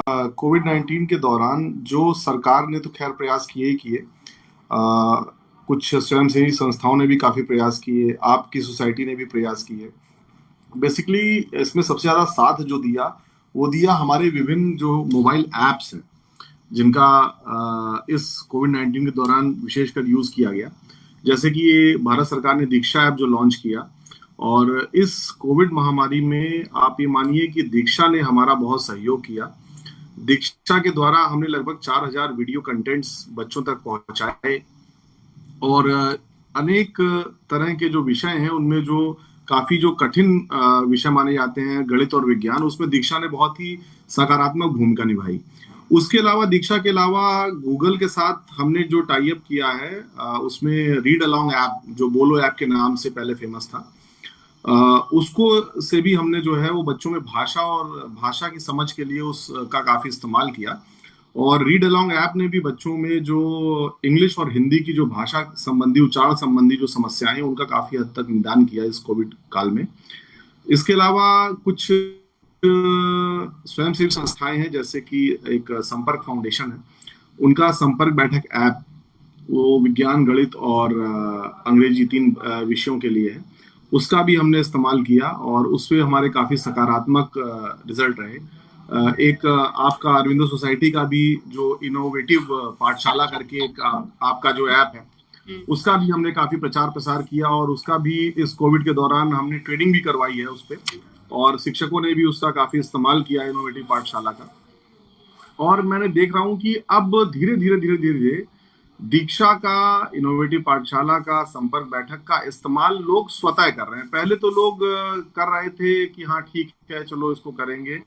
Covid 19 के दौरान जो सरकार ने तो खैर प्रयास किए ही किए। कुछ स्वयंसेवी संस्थाओं ने भी काफी प्रयास किए, आपकी सोसाइटी ने भी प्रयास किए। बेसिकली इसमें सबसे ज्यादा साथ जो दिया वो दिया हमारे विभिन्न जो मोबाइल एप्स हैं, जिनका इस कोविड 19 के दौरान विशेषकर यूज किया गया। जैसे कि ये भारत सरकार ने दीक्षा ऐप जो लॉन्च किया, और इस कोविड महामारी में आप ये मानिए कि दीक्षा ने हमारा बहुत सहयोग किया। दीक्षा के द्वारा हमने लगभग 4,000 वीडियो कंटेंट्स बच्चों तक पहुंचाए, और अनेक तरह के जो विषय हैं उनमें जो काफी जो कठिन विषय माने जाते हैं, गणित और विज्ञान, उसमें दीक्षा ने बहुत ही सकारात्मक भूमिका निभाई। उसके अलावा दीक्षा के अलावा गूगल के साथ हमने जो टाई अप किया है, उसमें रीड अलोंग ऐप, जो बोलो ऐप के नाम से पहले फेमस था, उसको से भी हमने जो है वो बच्चों में भाषा और भाषा की समझ के लिए उसका काफी इस्तेमाल किया। और रीड अलोंग ऐप ने भी बच्चों में जो इंग्लिश और हिंदी की जो भाषा संबंधी, उच्चारण संबंधी जो समस्याएं हैं, उनका काफी हद तक निदान किया इस कोविड काल में। इसके अलावा कुछ स्वयंसेवी संस्थाएं हैं, जैसे कि एक संपर्क फाउंडेशन है, उनका संपर्क बैठक ऐप, वो विज्ञान, गणित और अंग्रेजी 3 विषयों के लिए है। उसका भी हमने इस्तेमाल किया और उसपे हमारे काफी सकारात्मक रिजल्ट रहे। एक आपका अरविंदो सोसाइटी का भी जो इनोवेटिव पाठशाला करके एक आपका जो ऐप है, उसका भी हमने काफी प्रचार प्रसार किया, और उसका भी इस कोविड के दौरान हमने ट्रेनिंग भी करवाई है उस पे, और शिक्षकों ने भी उसका काफी इस्तेमाल किया इनोवेटिव पाठशाला का। और मैंने देख रहा हूँ कि अब धीरे धीरे धीरे धीरे दीक्षा का, इनोवेटिव पाठशाला का, संपर्क बैठक का इस्तेमाल लोग स्वतः कर रहे हैं। पहले तो लोग कर रहे थे कि हाँ ठीक है चलो इसको करेंगे,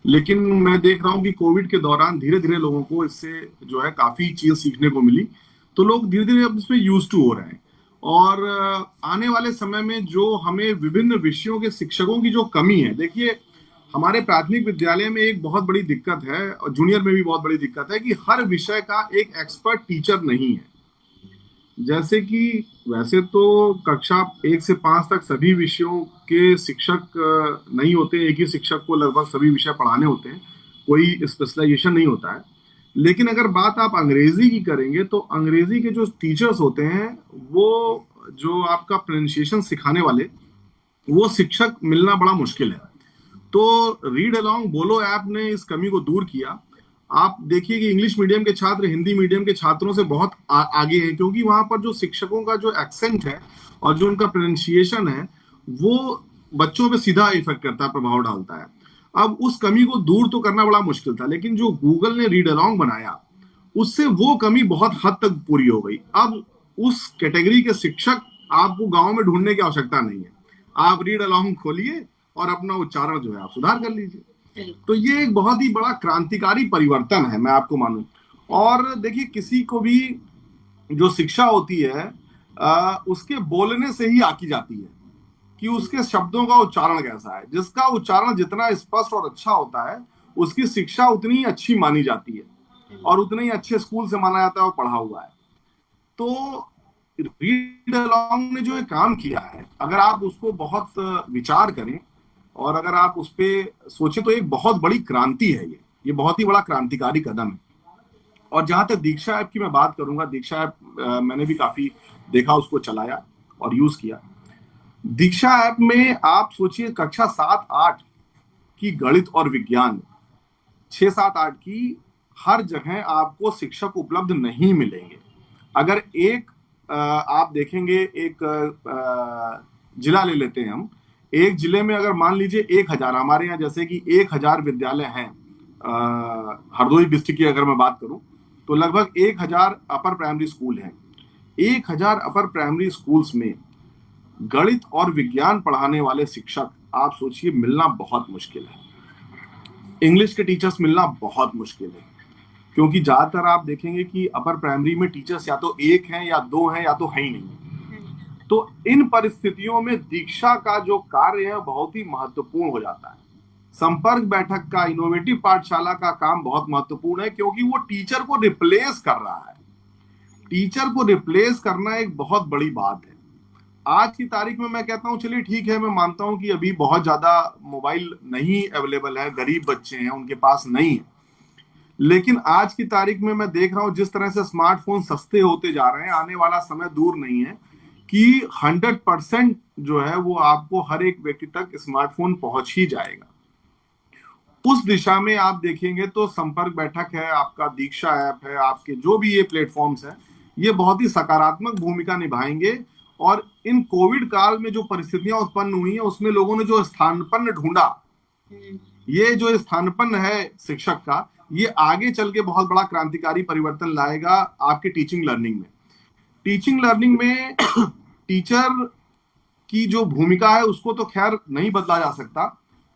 लेकिन मैं देख रहा हूँ कि कोविड के दौरान धीरे धीरे लोगों को इससे जो है काफी चीज सीखने को मिली, तो लोग धीरे धीरे अब इसमें यूज टू हो रहे हैं। और आने वाले समय में जो हमें विभिन्न विषयों के शिक्षकों की जो कमी है, देखिए हमारे प्राथमिक विद्यालय में एक बहुत बड़ी दिक्कत है, और जूनियर में भी बहुत बड़ी दिक्कत है, कि हर विषय का एक एक्सपर्ट टीचर नहीं है। जैसे कि वैसे तो कक्षा 1 से 5 तक सभी विषयों के शिक्षक नहीं होते, एक ही शिक्षक को लगभग सभी विषय पढ़ाने होते हैं, कोई स्पेशलाइजेशन नहीं होता है। लेकिन अगर बात आप अंग्रेजी की करेंगे, तो अंग्रेजी के जो टीचर्स होते हैं, वो जो आपका प्रोनाउंसिएशन सिखाने वाले, वो शिक्षक मिलना बड़ा मुश्किल है। तो रीड अलोंग बोलो ऐप ने इस कमी को दूर किया। आप देखिए कि इंग्लिश मीडियम के छात्र हिंदी मीडियम के छात्रों से बहुत आगे हैं, क्योंकि वहां पर जो शिक्षकों का जो एक्सेंट है और जो उनका प्रोनाउंसिएशन है, वो बच्चों पे सीधा इफेक्ट करता है, प्रभाव डालता है। अब उस कमी को दूर तो करना बड़ा मुश्किल था, लेकिन जो गूगल ने रीड अलोंग बनाया, उससे वो कमी बहुत हद तक पूरी हो गई। अब उस कैटेगरी के शिक्षक आपको गांव में ढूंढने की आवश्यकता नहीं है, आप रीड अलोंग खोलिए और अपना उच्चारण जो है आप सुधार कर लीजिए। तो ये एक बहुत ही बड़ा क्रांतिकारी परिवर्तन है, मैं आपको मानूं। और देखिए, किसी को भी जो शिक्षा होती है, उसके बोलने से ही आकी जाती है कि उसके शब्दों का उच्चारण कैसा है। जिसका उच्चारण जितना स्पष्ट और अच्छा होता है, उसकी शिक्षा उतनी ही अच्छी मानी जाती है, और उतने ही अच्छे स्कूल से माना जाता है और पढ़ा हुआ है। तो रीड अलोंग ने जो ये काम किया है, अगर आप उसको बहुत विचार करें और अगर आप उस पर सोचें, तो एक बहुत बड़ी क्रांति है ये बहुत ही बड़ा क्रांतिकारी कदम है। और जहां तक दीक्षा ऐप की मैं बात करूंगा, दीक्षा ऐप मैंने भी काफी देखा, उसको चलाया और यूज किया। दीक्षा ऐप में आप सोचिए, कक्षा 7-8 की गणित और विज्ञान, 6-7-8 की, हर जगह आपको शिक्षक उपलब्ध नहीं मिलेंगे। अगर एक आप देखेंगे, एक जिला ले लेते हैं हम, एक जिले में अगर मान लीजिए 1,000, हमारे यहाँ जैसे कि 1,000 विद्यालय हैं, हरदोई डिस्ट्रिक्ट की अगर मैं बात करूं, तो लगभग 1,000 अपर प्राइमरी स्कूल हैं। 1,000 अपर प्राइमरी स्कूल्स में गणित और विज्ञान पढ़ाने वाले शिक्षक आप सोचिए मिलना बहुत मुश्किल है। इंग्लिश के टीचर्स मिलना बहुत मुश्किल है, क्योंकि ज्यादातर आप देखेंगे कि अपर प्राइमरी में टीचर्स या तो 1 हैं या 2 हैं या तो है ही नहीं। तो इन परिस्थितियों में दीक्षा का जो कार्य है बहुत ही महत्वपूर्ण हो जाता है। संपर्क बैठक का, इनोवेटिव पाठशाला का काम बहुत महत्वपूर्ण है, क्योंकि वो टीचर को रिप्लेस कर रहा है। टीचर को रिप्लेस करना एक बहुत बड़ी बात है। आज की तारीख में मैं कहता हूं, चलिए ठीक है, मैं मानता हूं कि अभी बहुत ज्यादा मोबाइल नहीं अवेलेबल है, गरीब बच्चे हैं उनके पास नहीं है, लेकिन आज की तारीख में मैं देख रहा हूं जिस तरह से स्मार्टफोन सस्ते होते जा रहे हैं, आने वाला समय दूर नहीं है कि 100% जो है वो आपको हर एक व्यक्ति तक स्मार्टफोन पहुंच ही जाएगा। उस दिशा में आप देखेंगे तो संपर्क बैठक है, आपका दीक्षा ऐप है, आपके जो भी ये प्लेटफॉर्म्स हैं, ये बहुत ही सकारात्मक भूमिका निभाएंगे। और इन कोविड काल में जो परिस्थितियां उत्पन्न हुई हैं उसमें लोगों ने जो स्थानपन्न ढूंढा, ये जो स्थानपन्न है शिक्षक का, ये आगे चल के बहुत बड़ा क्रांतिकारी परिवर्तन लाएगा आपके टीचिंग लर्निंग में। टीचिंग लर्निंग में टीचर की जो भूमिका है उसको तो खैर नहीं बदला जा सकता,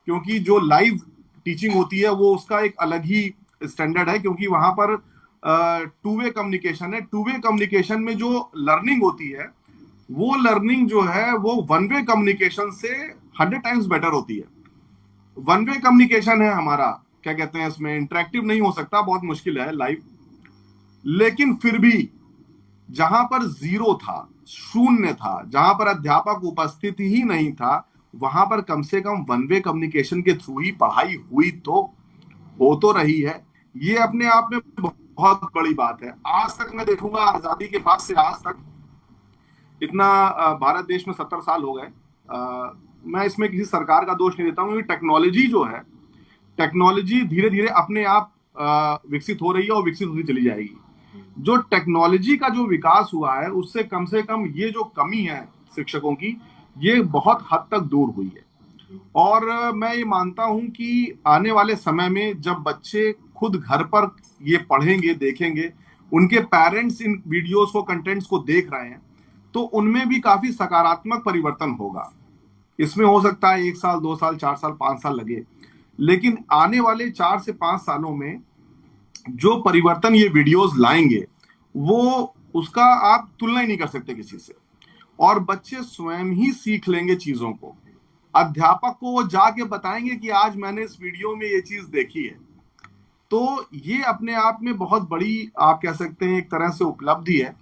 क्योंकि जो लाइव टीचिंग होती है वो उसका एक अलग ही स्टैंडर्ड है, क्योंकि वहां पर टू वे कम्युनिकेशन है। टू वे कम्युनिकेशन में जो लर्निंग होती है वो लर्निंग जो है वो वन वे कम्युनिकेशन से 100 टाइम्स बेटर होती है। वन वे कम्युनिकेशन है हमारा, क्या कहते हैं, इसमें इंटरेक्टिव नहीं हो सकता, बहुत मुश्किल है लाइव। लेकिन फिर भी जहां पर जीरो था, शून्य था, जहां पर अध्यापक उपस्थित ही नहीं था, वहां पर कम से कम वन वे कम्युनिकेशन के थ्रू ही पढ़ाई हुई तो हो तो रही है। ये अपने आप में बहुत बड़ी बात है। आज तक मैं देखूंगा, आजादी के बाद से आज तक इतना भारत देश में 70 साल हो गए, मैं इसमें किसी सरकार का दोष नहीं देता हूँ, क्योंकि टेक्नोलॉजी जो है, टेक्नोलॉजी धीरे धीरे अपने आप विकसित हो रही है और विकसित होती चली जाएगी। जो टेक्नोलॉजी का जो विकास हुआ है उससे कम से कम ये जो कमी है शिक्षकों की, ये बहुत हद तक दूर हुई है। और मैं ये मानता हूं कि आने वाले समय में जब बच्चे खुद घर पर ये पढ़ेंगे, देखेंगे, उनके पेरेंट्स इन वीडियोस को, कंटेंट्स को देख रहे हैं, तो उनमें भी काफी सकारात्मक परिवर्तन होगा। इसमें हो सकता है 1 साल, 2 साल, 4 साल, 5 साल लगे, लेकिन आने वाले 4 से 5 सालों में जो परिवर्तन ये वीडियोस लाएंगे वो, उसका आप तुलना ही नहीं कर सकते किसी से। और बच्चे स्वयं ही सीख लेंगे चीजों को। अध्यापक को वो जाके बताएंगे कि आज मैंने इस वीडियो में ये चीज देखी है। तो ये अपने आप में बहुत बड़ी, आप कह सकते हैं, एक तरह से उपलब्धि है।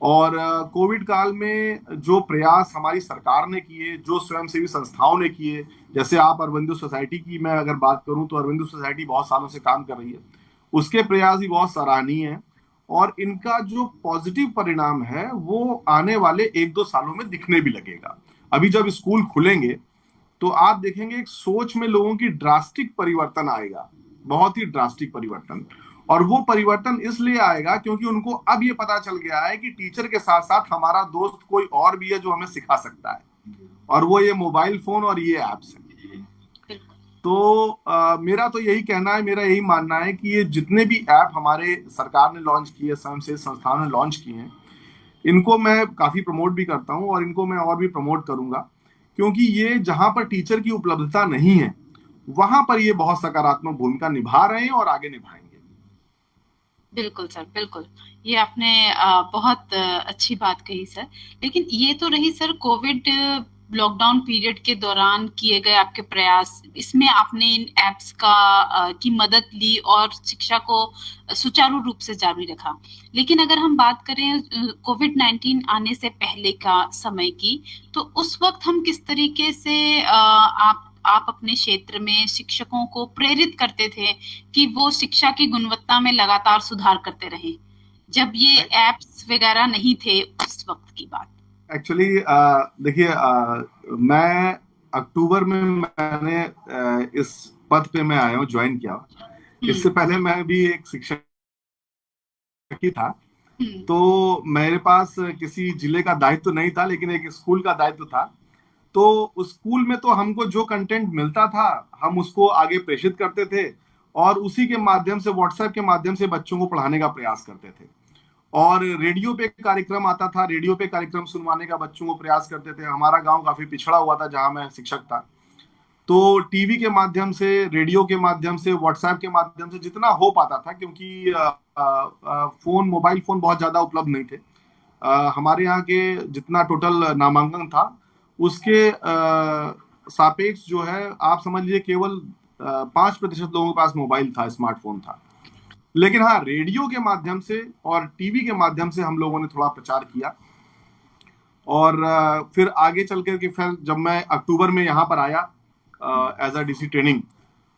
और कोविड काल में जो प्रयास हमारी सरकार ने किए, जो स्वयंसेवी संस्थाओं ने किए, जैसे आप अरविंदो सोसाइटी की मैं अगर बात करूं तो अरविंदो सोसाइटी बहुत सालों से काम कर रही है, उसके प्रयास भी बहुत सराहनीय हैं। और इनका जो पॉजिटिव परिणाम है वो आने वाले 1-2 सालों में दिखने भी लगेगा। अभी जब स्कूल खुलेंगे तो आप देखेंगे एक सोच में लोगों की ड्रास्टिक परिवर्तन आएगा, बहुत ही ड्रास्टिक परिवर्तन। और वो परिवर्तन इसलिए आएगा क्योंकि उनको अब ये पता चल गया है कि टीचर के साथ साथ हमारा दोस्त कोई और भी है जो हमें सिखा सकता है, और वो ये मोबाइल फोन और ये ऐप्स है। तो मेरा तो यही कहना है, मेरा यही मानना है कि ये जितने भी ऐप हमारे सरकार ने लॉन्च किए, स्वयंसेवी संस्थाओं ने लॉन्च किए हैं, इनको मैं काफी प्रमोट भी करता हूं और इनको मैं और भी प्रमोट करूंगा, क्योंकि ये जहां पर टीचर की उपलब्धता नहीं है वहां पर ये बहुत सकारात्मक भूमिका निभा रहे हैं और आगे निभाएंगे। बिल्कुल सर, बिल्कुल। ये आपने बहुत अच्छी बात कही सर। लेकिन ये तो रही सर कोविड लॉकडाउन पीरियड के दौरान किए गए आपके प्रयास। इसमें आपने इन ऐप्स की मदद ली और शिक्षा को सुचारू रूप से जारी रखा। लेकिन अगर हम बात करें कोविड-19 आने से पहले का समय की, तो उस वक़्त हम किस तरीके से आप अपने क्षेत्र में शिक्षकों को प्रेरित करते थे कि वो शिक्षा की गुणवत्ता में लगातार सुधार करते रहें, जब ये ऐप्स वगैरह नहीं थे उस वक्त की बात? एक्चुअली देखिए, मैं अक्टूबर में मैंने इस पद पे मैं आया हूँ, ज्वाइन किया। इससे पहले मैं भी एक शिक्षक ही था। तो मेरे पास किसी जिले का दायित्व तो नहीं था, लेकिन एक स्कूल का दायित्व था। तो उस स्कूल में तो हमको जो कंटेंट मिलता था हम उसको आगे प्रेषित करते थे, और उसी के माध्यम से, व्हाट्सएप के माध्यम से बच्चों को पढ़ाने का प्रयास करते थे। और रेडियो पे कार्यक्रम आता था, रेडियो पे कार्यक्रम सुनवाने का बच्चों को प्रयास करते थे। हमारा गांव काफी पिछड़ा हुआ था जहां मैं शिक्षक था, तो टीवी के माध्यम से, रेडियो के माध्यम से, व्हाट्सएप के माध्यम से जितना हो पाता था, क्योंकि फोन, मोबाइल फोन बहुत ज्यादा उपलब्ध नहीं थे। हमारे यहाँ के जितना टोटल नामांकन था उसके सापेक्ष जो है, आप समझ लीजिए केवल 5% लोगों के पास मोबाइल था, स्मार्टफोन था। लेकिन हाँ, रेडियो के माध्यम से और टीवी के माध्यम से हम लोगों ने थोड़ा प्रचार किया। और फिर आगे चल कर के, फिर जब मैं अक्टूबर में यहाँ पर आया एज अ डीसी ट्रेनिंग,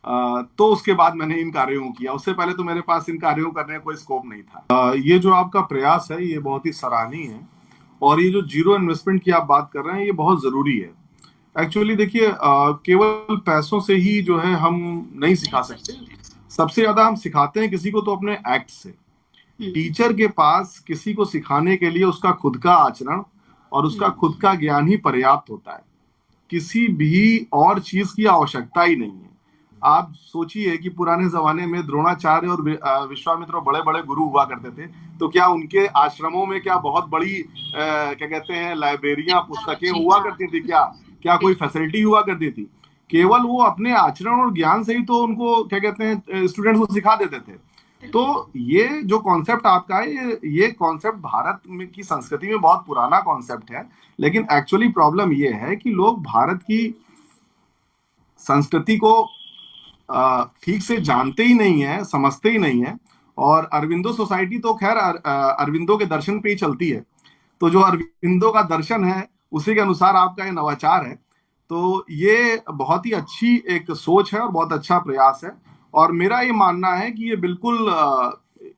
तो उसके बाद मैंने इन कार्यों को किया। उससे पहले तो मेरे पास इन कार्यों को करने का कोई स्कोप नहीं था। ये जो आपका प्रयास है ये बहुत ही सराहनीय है, और ये जो जीरो इन्वेस्टमेंट की आप बात कर रहे हैं ये बहुत जरूरी है। एक्चुअली देखिए, केवल पैसों से ही जो है हम नहीं नहीं सिखा कर सकते। सकते। सबसे ज्यादा हम सिखाते हैं किसी को तो अपने एक्ट से। टीचर के पास किसी को सिखाने के लिए उसका खुद का आचरण और उसका खुद का ज्ञान ही पर्याप्त होता है। किसी भी और चीज की आवश्यकता ही नहीं है। आप सोचिए कि पुराने जमाने में द्रोणाचार्य और विश्वामित्र बड़े बड़े गुरु हुआ करते थे, तो क्या उनके आश्रमों में क्या बहुत बड़ी क्या कहते हैं लाइब्रेरियां, पुस्तकें जी हुआ हाँ, करती थी क्या? क्या कोई बिल्कुल। फैसिलिटी हुआ करती थी? केवल वो अपने आचरण और ज्ञान से ही तो उनको क्या कहते हैं स्टूडेंट्स को सिखा देते थे। तो ये जो कॉन्सेप्ट आपका है, ये कॉन्सेप्ट भारत में की संस्कृति में बहुत पुराना कॉन्सेप्ट है। लेकिन एक्चुअली प्रॉब्लम ये है कि लोग भारत की संस्कृति को ठीक से जानते ही नहीं है, समझते ही नहीं है। और अरविंदो सोसाइटी तो खैर अरविंदो के दर्शन पे ही चलती है। तो जो अरविंदो का दर्शन है उसी के अनुसार आपका ये नवाचार है। तो ये बहुत ही अच्छी एक सोच है और बहुत अच्छा प्रयास है। और मेरा ये मानना है कि ये बिल्कुल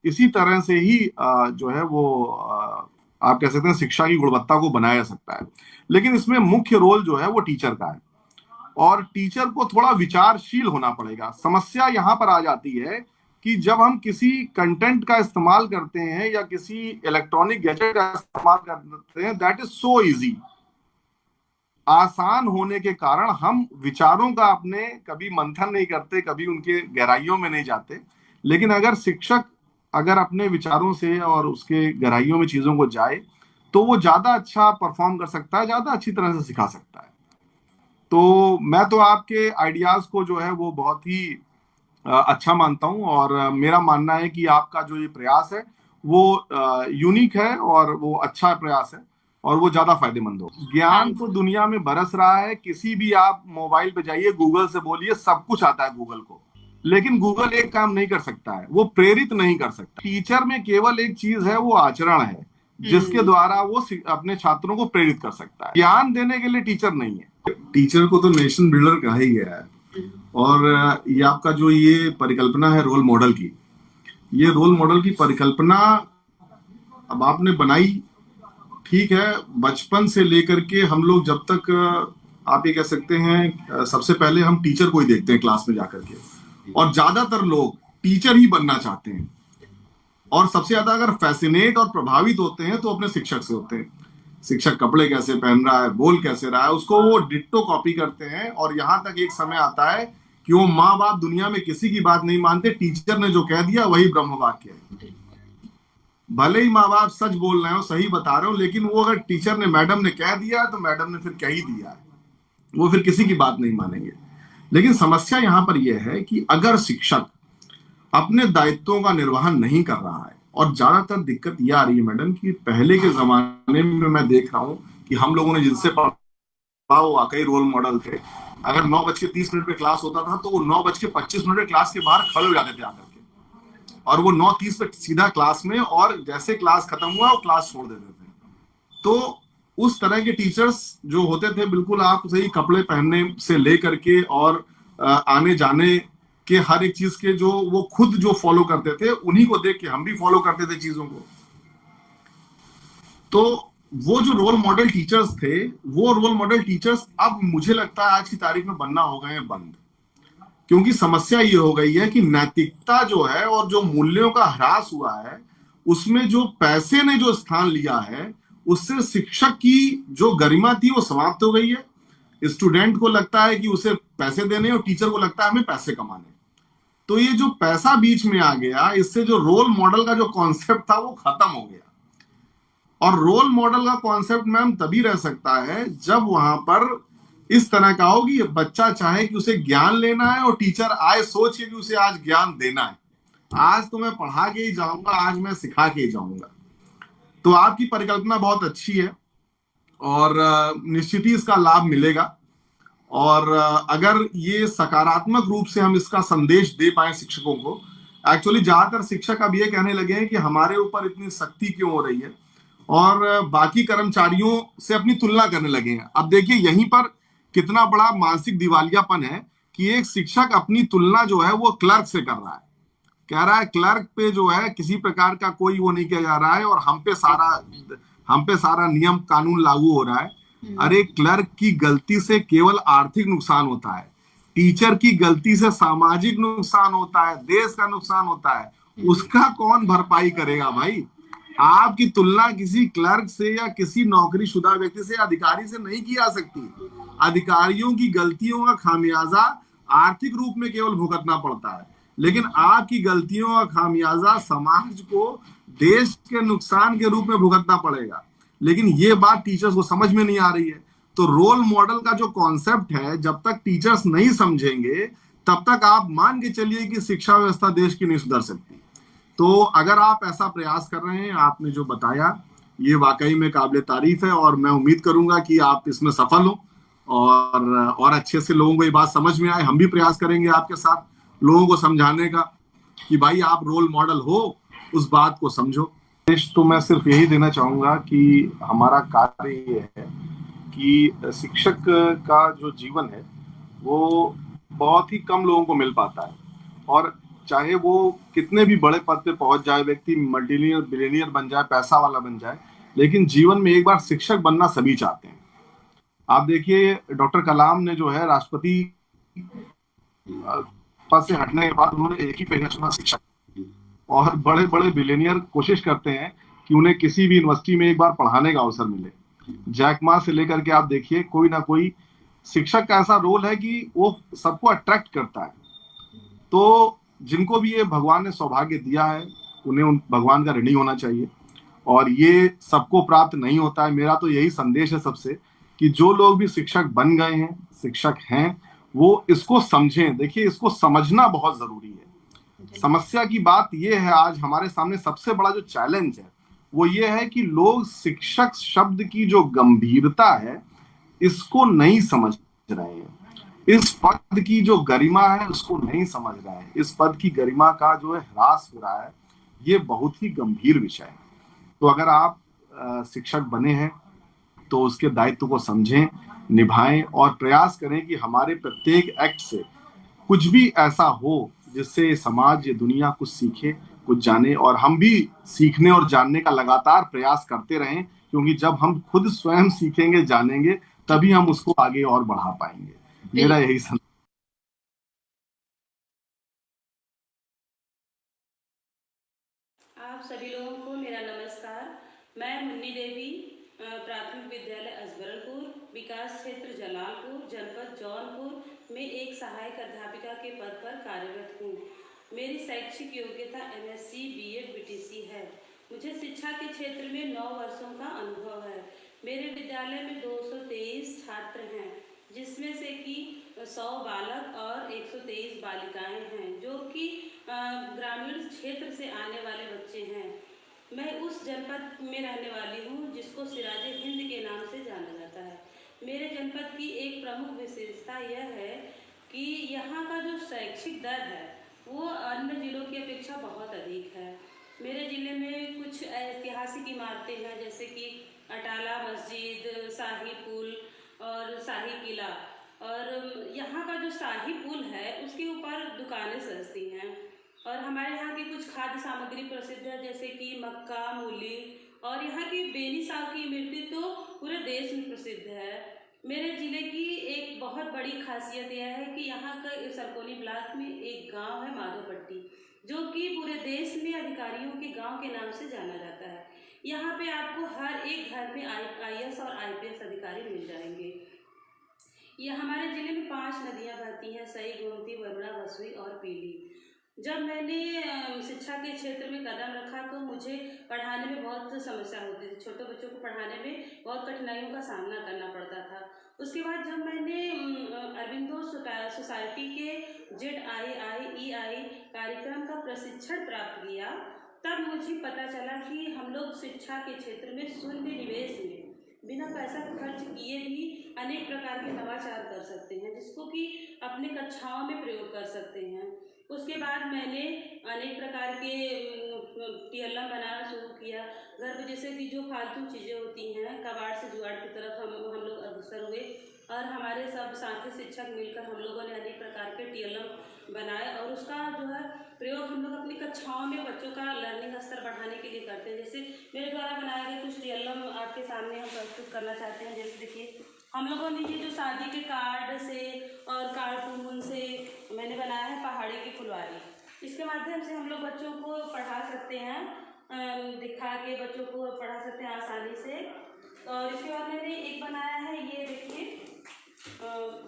इसी तरह से ही जो है वो आप कह सकते हैं शिक्षा की गुणवत्ता को बनाया जा सकता है। लेकिन इसमें मुख्य रोल जो है वो टीचर का है, और टीचर को थोड़ा विचारशील होना पड़ेगा। समस्या यहां पर आ जाती है कि जब हम किसी कंटेंट का इस्तेमाल करते हैं या किसी इलेक्ट्रॉनिक गैजेट का इस्तेमाल करते हैं, दैट इज सो इजी, आसान होने के कारण हम विचारों का अपने कभी मंथन नहीं करते, कभी उनके गहराइयों में नहीं जाते। लेकिन अगर शिक्षक अगर अपने विचारों से और उसके गहराइयों में चीजों को जाए, तो वो ज्यादा अच्छा परफॉर्म कर सकता है, ज्यादा अच्छी तरह से सिखा सकता है। तो मैं तो आपके आइडियाज को जो है वो बहुत ही अच्छा मानता हूं, और मेरा मानना है कि आपका जो ये प्रयास है वो यूनिक है और वो अच्छा प्रयास है, और वो ज्यादा फायदेमंद हो। हाँ ज्ञान तो जी, दुनिया में बरस रहा है। किसी भी आप मोबाइल पे जाइए, गूगल से बोलिए, सब कुछ आता है गूगल को। लेकिन गूगल एक काम नहीं कर सकता है, वो प्रेरित नहीं कर सकता। टीचर में केवल एक चीज है, वो आचरण है, जिसके द्वारा वो अपने छात्रों को प्रेरित कर सकता है। ज्ञान देने के लिए टीचर नहीं है। टीचर को तो नेशन बिल्डर कहा ही गया है। और ये आपका जो ये परिकल्पना है रोल मॉडल की, ये रोल मॉडल की परिकल्पना अब आपने बनाई, ठीक है। बचपन से लेकर के हम लोग जब तक आप ये कह सकते हैं सबसे पहले हम टीचर को ही देखते हैं क्लास में जाकर के, और ज्यादातर लोग टीचर ही बनना चाहते हैं। और सबसे ज्यादा अगर फैसिनेट और प्रभावित होते हैं तो अपने शिक्षक से होते हैं। शिक्षक कपड़े कैसे पहन रहा है, बोल कैसे रहा है, उसको वो डिट्टो कॉपी करते हैं। और यहां तक एक समय आता है कि वो माँ बाप दुनिया में किसी की बात नहीं मानते, टीचर ने जो कह दिया वही ब्रह्म वाक्य है। भले ही माँ बाप सच बोल रहे हो, सही बता रहे हो, लेकिन वो अगर टीचर ने, मैडम ने कह दिया तो मैडम ने फिर कह ही दिया है, वो फिर किसी की बात नहीं मानेंगे। लेकिन समस्या यहां पर यह है कि अगर शिक्षक अपने दायित्वों का निर्वहन नहीं कर रहा है, और ज्यादातर दिक्कत यह आ रही है मैडम कि पहले के जमाने में मैं देख रहा हूं कि हम लोगों ने जिनसे पढ़ा वो वाकई रोल मॉडल थे। अगर 9:30 पे क्लास होता था तो वो 9:25 पे क्लास के बाहर खड़े हो जाते थे आकर के, और वो 9:30 पे सीधा क्लास में, और जैसे क्लास खत्म हुआ वो क्लास छोड़ देते थे। तो उस तरह के टीचर्स जो होते थे, बिल्कुल आप सही, कपड़े पहनने से लेकर के और आने जाने के हर एक चीज के जो वो खुद जो फॉलो करते थे, उन्हीं को देख के हम भी फॉलो करते थे चीजों को। तो वो जो रोल मॉडल टीचर्स थे, वो रोल मॉडल टीचर्स अब मुझे लगता है आज की तारीख में बनना हो गए हैं बंद। क्योंकि समस्या ये हो गई है कि नैतिकता जो है और जो मूल्यों का ह्रास हुआ है, उसमें जो पैसे ने जो स्थान लिया है, उससे शिक्षक की जो गरिमा थी वो समाप्त हो गई है। स्टूडेंट को लगता है कि उसे पैसे देने, और टीचर को लगता है हमें पैसे कमाने। तो ये जो पैसा बीच में आ गया, इससे जो रोल मॉडल का जो कॉन्सेप्ट था वो खत्म हो गया। और रोल मॉडल का कॉन्सेप्ट मैम तभी रह सकता है जब वहां पर इस तरह का हो कि बच्चा चाहे कि उसे ज्ञान लेना है, और टीचर आए सोच के कि उसे आज ज्ञान देना है। आज तो मैं पढ़ा के ही जाऊंगा, आज मैं सिखा के ही जाऊंगा। तो आपकी परिकल्पना बहुत अच्छी है, और निश्चित ही इसका लाभ मिलेगा। और अगर ये सकारात्मक रूप से हम इसका संदेश दे पाए शिक्षकों को। एक्चुअली ज्यादातर शिक्षक अब ये कहने लगे हैं कि हमारे ऊपर इतनी सख्ती क्यों हो रही है, और बाकी कर्मचारियों से अपनी तुलना करने लगे हैं। अब देखिए यहीं पर कितना बड़ा मानसिक दिवालियापन है कि एक शिक्षक अपनी तुलना जो है वो क्लर्क से कर रहा है, कह रहा है क्लर्क पे जो है किसी प्रकार का कोई वो नहीं किया जा रहा है और हम पे सारा नियम कानून लागू हो रहा है। अरे क्लर्क की गलती से केवल आर्थिक नुकसान होता है, टीचर की गलती से सामाजिक नुकसान होता है, देश का नुकसान होता है, उसका कौन भरपाई करेगा भाई? आपकी तुलना किसी क्लर्क से या किसी नौकरीशुदा व्यक्ति से, अधिकारी से नहीं की जा सकती। अधिकारियों की गलतियों का खामियाजा आर्थिक रूप में केवल भुगतना पड़ता है, लेकिन आपकी गलतियों का खामियाजा समाज को देश के नुकसान के रूप में भुगतना पड़ेगा। लेकिन ये बात टीचर्स को समझ में नहीं आ रही है। तो रोल मॉडल का जो कॉन्सेप्ट है, जब तक टीचर्स नहीं समझेंगे तब तक आप मान के चलिए कि शिक्षा व्यवस्था देश की नहीं सुधर सकती। तो अगर आप ऐसा प्रयास कर रहे हैं, आपने जो बताया ये वाकई में काबिल तारीफ है और मैं उम्मीद करूंगा कि आप इसमें सफल हो और अच्छे से लोगों को ये बात समझ में आए। हम भी प्रयास करेंगे आपके साथ लोगों को समझाने का कि भाई आप रोल मॉडल हो, उस बात को समझो। तो मैं सिर्फ यही देना चाहूंगा कि हमारा कार्य ये है कि शिक्षक का जो जीवन है वो बहुत ही कम लोगों को मिल पाता है, और चाहे वो कितने भी बड़े पद पे पहुंच जाए, व्यक्ति मल्टीनियर बिलियनियर बन जाए, पैसा वाला बन जाए, लेकिन जीवन में एक बार शिक्षक बनना सभी चाहते हैं। आप देखिए डॉक्टर कलाम ने जो है राष्ट्रपति पद से हटने के बाद उन्होंने एक ही पेशा चुना, शिक्षक। और बड़े बड़े बिलियनियर कोशिश करते हैं कि उन्हें किसी भी यूनिवर्सिटी में एक बार पढ़ाने का अवसर मिले। जैक मा से लेकर के आप देखिए, कोई ना कोई शिक्षक का ऐसा रोल है कि वो सबको अट्रैक्ट करता है। तो जिनको भी ये भगवान ने सौभाग्य दिया है, उन्हें उन भगवान का ऋणी होना चाहिए, और ये सबको प्राप्त नहीं होता है। मेरा तो यही संदेश है सबसे कि जो लोग भी शिक्षक बन गए हैं, शिक्षक हैं, वो इसको समझें। देखिए, इसको समझना बहुत जरूरी है। समस्या की बात ये है, आज हमारे सामने सबसे बड़ा जो चैलेंज है वो ये है कि लोग शिक्षक शब्द की जो गंभीरता है इसको नहीं समझ रहे हैं। इस पद की जो गरिमा है उसको नहीं समझ रहे हैं। इस पद की गरिमा का जो है ह्रास हो रहा है, ये बहुत ही गंभीर विषय है। तो अगर आप शिक्षक बने हैं तो उसके दायित्व को समझें, निभाएं और प्रयास करें कि हमारे प्रत्येक एक्ट से कुछ भी ऐसा हो जिससे समाज, ये दुनिया कुछ सीखे, कुछ जाने, और हम भी सीखने और जानने का लगातार प्रयास करते रहें, क्योंकि जब हम खुद स्वयं सीखेंगे, जानेंगे, तभी हम उसको आगे और बढ़ा पाएंगे। मेरा यही संदेश। आप सभी लोगों को मेरा नमस्कार। मैं मुन्नी देवी, प्राथमिक विद्यालय अजबरपुर, विकास क्षेत्र जलालपुर, जनपद जौनपुर में एक सहायक अध्यापिका के पद पर कार्यरत हूँ। मेरी शैक्षिक योग्यता एमएससी बीएड बीटीसी है। मुझे शिक्षा के क्षेत्र में 9 वर्षों का अनुभव है। मेरे विद्यालय में 223 छात्र हैं, जिसमें से कि 100 बालक और 123 बालिकाएं हैं, जो कि ग्रामीण क्षेत्र से आने वाले बच्चे हैं। मैं उस जनपद में रहने वाली हूँ जिसको सिराजे हिंद के नाम से जाना जाता है। मेरे जनपद की एक प्रमुख विशेषता यह है कि यहाँ का जो शैक्षिक दर है वो अन्य जिलों की अपेक्षा बहुत अधिक है। मेरे ज़िले में कुछ ऐतिहासिक इमारतें हैं, जैसे कि अटाला मस्जिद, शाही पुल और शाही किला। और यहाँ का जो शाही पुल है उसके ऊपर दुकानें सजती हैं। और हमारे यहाँ की कुछ खाद्य सामग्री प्रसिद्ध है, जैसे कि मक्का, मूली, और यहाँ की बेनी साग की मिर्ची तो पूरे देश में प्रसिद्ध है। मेरे ज़िले की एक बहुत बड़ी खासियत यह है कि यहाँ का सरकोनी ब्लॉक में एक गांव है माधोपट्टी, जो कि पूरे देश में अधिकारियों के गांव के नाम से जाना जाता है। यहाँ पे आपको हर एक घर में आईएएस और आईपीएस अधिकारी मिल जाएंगे। ये हमारे ज़िले में 5 नदियाँ बहती हैं, सई, गोमती, वरुणा, बसुई और पीली। जब मैंने शिक्षा के क्षेत्र में कदम रखा तो मुझे पढ़ाने में बहुत समस्या होती थी। छोटे बच्चों को पढ़ाने में बहुत कठिनाइयों का सामना करना पड़ता था। उसके बाद जब मैंने अरविंदो सोसाइटी के ZIIEI कार्यक्रम का प्रशिक्षण प्राप्त किया, तब मुझे पता चला कि हम लोग शिक्षा के क्षेत्र में शून्य निवेश में बिना पैसा खर्च किए भी अनेक प्रकार के नवाचार कर सकते हैं, जिसको कि अपने कक्षाओं में प्रयोग कर सकते हैं। उसके बाद मैंने अनेक प्रकार के टीएलएम बनाना शुरू किया। घर में जैसे कि जो फालतू चीज़ें होती हैं, कबाड़ से जुगाड़ की तरफ हम लोग अग्रसर हुए और हमारे सब साथी शिक्षक मिलकर हम लोगों ने अनेक प्रकार के टीएलएम बनाए और उसका जो है प्रयोग हम लोग अपनी कक्षाओं में बच्चों का लर्निंग स्तर बढ़ाने के लिए करते हैं। जैसे मेरे द्वारा बनाए गए कुछ टीएलएम आपके सामने हम प्रस्तुत करना चाहते हैं। जैसे देखिए, हम लोगों ने ये जो शादी के कार्ड से और कार्टून से मैंने बनाया है पहाड़ी की फुलवारी। इसके माध्यम से हम लोग बच्चों को पढ़ा सकते हैं, दिखा के बच्चों को पढ़ा सकते हैं आसानी से। और इसके बाद मैंने एक बनाया है, ये देखिए,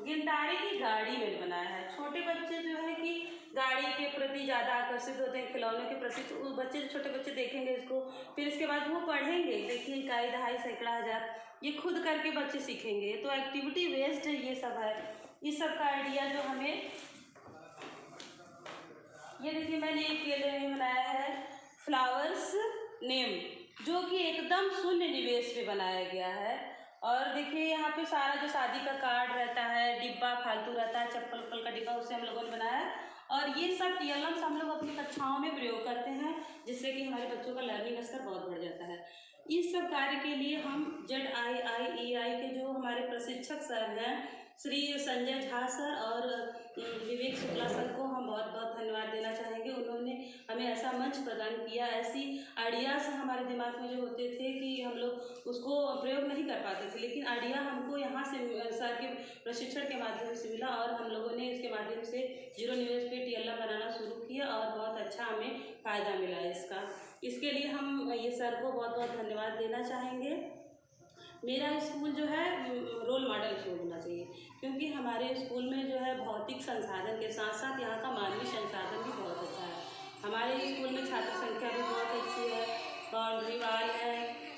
गिरदारी की गाड़ी मैंने बनाया है। छोटे बच्चे जो है कि गाड़ी के प्रति ज़्यादा आकर्षित होते हैं, खिलौनों के प्रति। तो वो बच्चे, जो छोटे बच्चे देखेंगे इसको, फिर इसके बाद वो पढ़ेंगे। देखिए, इकाई, दहाई, सैकड़ा, हजार, ये खुद करके बच्चे सीखेंगे। तो एक्टिविटी बेस्ड ये सब है। इस सब का आइडिया जो हमें, ये देखिए मैंने एक ये बनाया है फ्लावर्स नेम, जो कि एकदम शून्य निवेश पे बनाया गया है। और देखिए यहाँ पे सारा जो शादी का कार्ड रहता है, डिब्बा फालतू रहता है, चप्पल उप्पल का डिब्बा, उससे हम लोगों ने बनाया है। और ये सब टीएलएम्स हम लोग अपनी कक्षाओं में प्रयोग करते हैं, जिससे कि हमारे बच्चों का लर्निंग स्तर बहुत बढ़ जाता है। इस सब कार्य के लिए हम ZIIEI के जो हमारे प्रशिक्षक सर हैं, श्री संजय झा सर और विवेक शुक्ला सर को हम बहुत बहुत धन्यवाद देना चाहेंगे। उन्होंने हमें ऐसा मंच प्रदान किया। ऐसी आइडियाज़ हमारे दिमाग में जो होते थे कि हम लोग उसको प्रयोग नहीं कर पाते थे, लेकिन आइडिया हमको यहाँ से सर के प्रशिक्षण के माध्यम से मिला और हम लोगों ने इसके माध्यम से जीरो निवेश पे टीएलएम बनाना शुरू किया और बहुत अच्छा हमें फ़ायदा मिला इसका। इसके लिए हम ये सर को बहुत बहुत धन्यवाद देना चाहेंगे। मेरा स्कूल जो है रोल मॉडल स्कूल होना चाहिए, क्योंकि हमारे स्कूल में जो है भौतिक संसाधन के साथ साथ यहाँ का मानवीय संसाधन भी बहुत अच्छा है। हमारे स्कूल में छात्र संख्या भी बहुत अच्छी है, बाउंड्री वाल है,